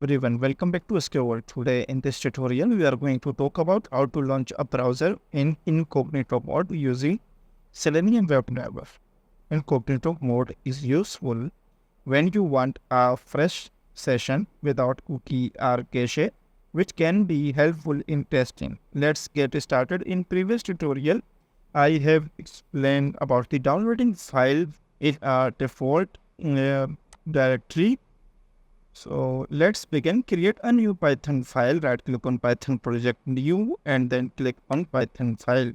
Everyone, welcome back to SK World. Today in this tutorial, we are going to talk about how to launch a browser in Incognito mode using Selenium WebDriver. Incognito mode is useful when you want a fresh session without cookie or cache, which can be helpful in testing. Let's get started. In previous tutorial, I have explained about the downloading file in a default directory. So let's begin. Create a new Python file. Right click on Python project new and then click on Python file.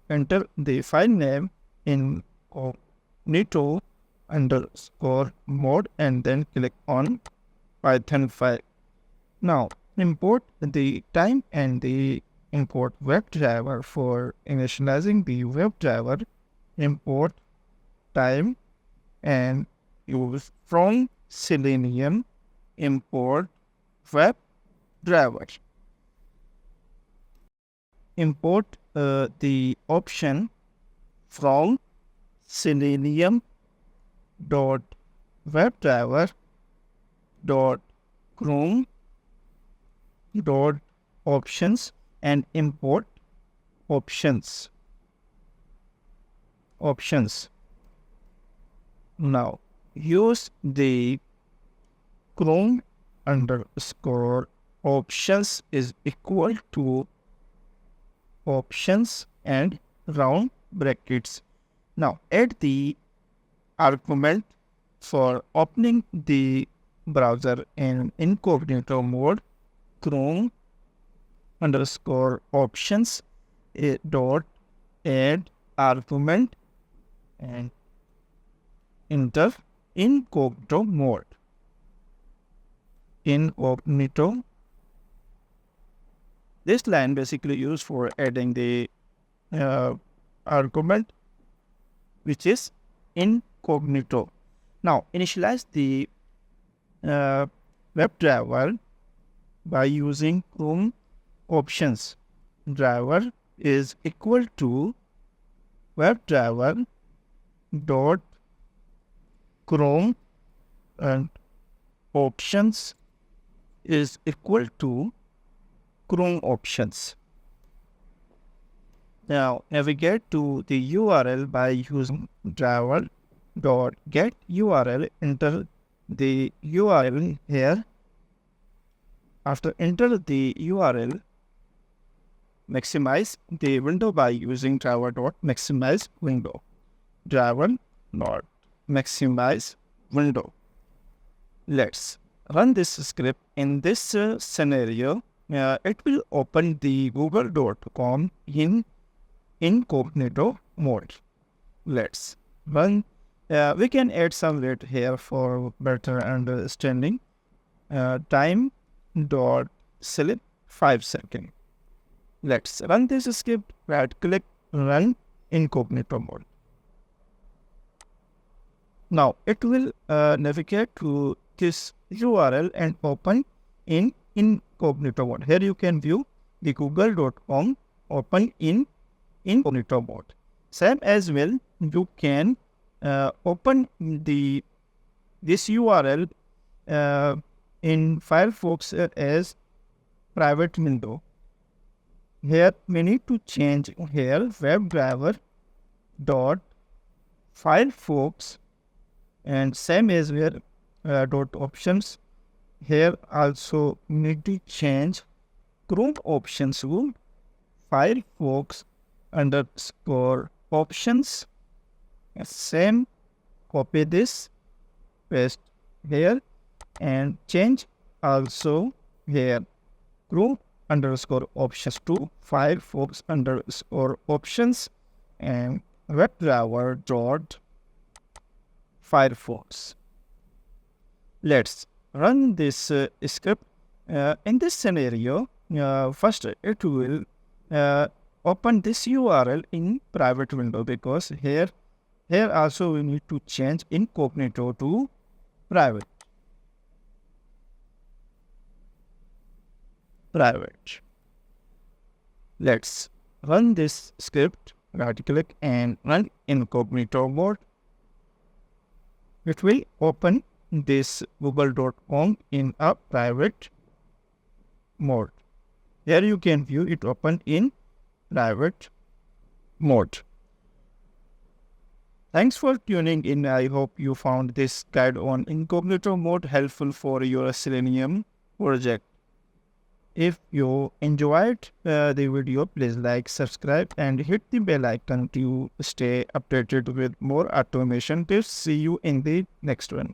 Enter the file name in incognito underscore mode and then click on Python file. Now import the time and the import WebDriver. For initializing the WebDriver, import time and use from Selenium import WebDriver. Import the option from Selenium dot WebDriver dot Chrome dot options and import options. Now use the Chrome underscore options is equal to options and round brackets. Now add the argument for opening the browser in incognito mode. Chrome underscore options dot add argument and enter incognito mode. Incognito. This line basically used for adding the argument, which is incognito. Now initialize the WebDriver by using Chrome options. Driver is equal to WebDriver dot Chrome and options is equal to Chrome options. Now navigate to the URL by using driver dot get URL. Enter the URL here. After enter the URL, maximize the window by using driver dot maximize window. Driver dot maximize window. Let's run this script. In this scenario, it will open the google.com in incognito mode. Let's run. We can add some rate here for better understanding. Time dot select 5 seconds. Let's run this script. Right click, run incognito mode. Now it will navigate to this URL and open in incognito mode. Here you can view the google.com open in incognito mode. Same as well, you can open this URL in Firefox as private window. Here we need to change here WebDriver dot Firefox and same as where dot options. Here also need to change Chrome options to Firefox underscore options. Same, copy this, paste here and change also here Chrome underscore options to Firefox underscore options and WebDriver dot Firefox. Let's run this script. In this scenario, first it will open this URL in private window, because here also we need to change incognito to private. Let's run this script. Right click and run incognito mode. It will open this google.com in a private mode. Here you can view it open in private mode. Thanks for tuning in. I hope you found this guide on incognito mode helpful for your Selenium project. If you enjoyed the video, please like, subscribe, and hit the bell icon to stay updated with more automation tips. See you in the next one.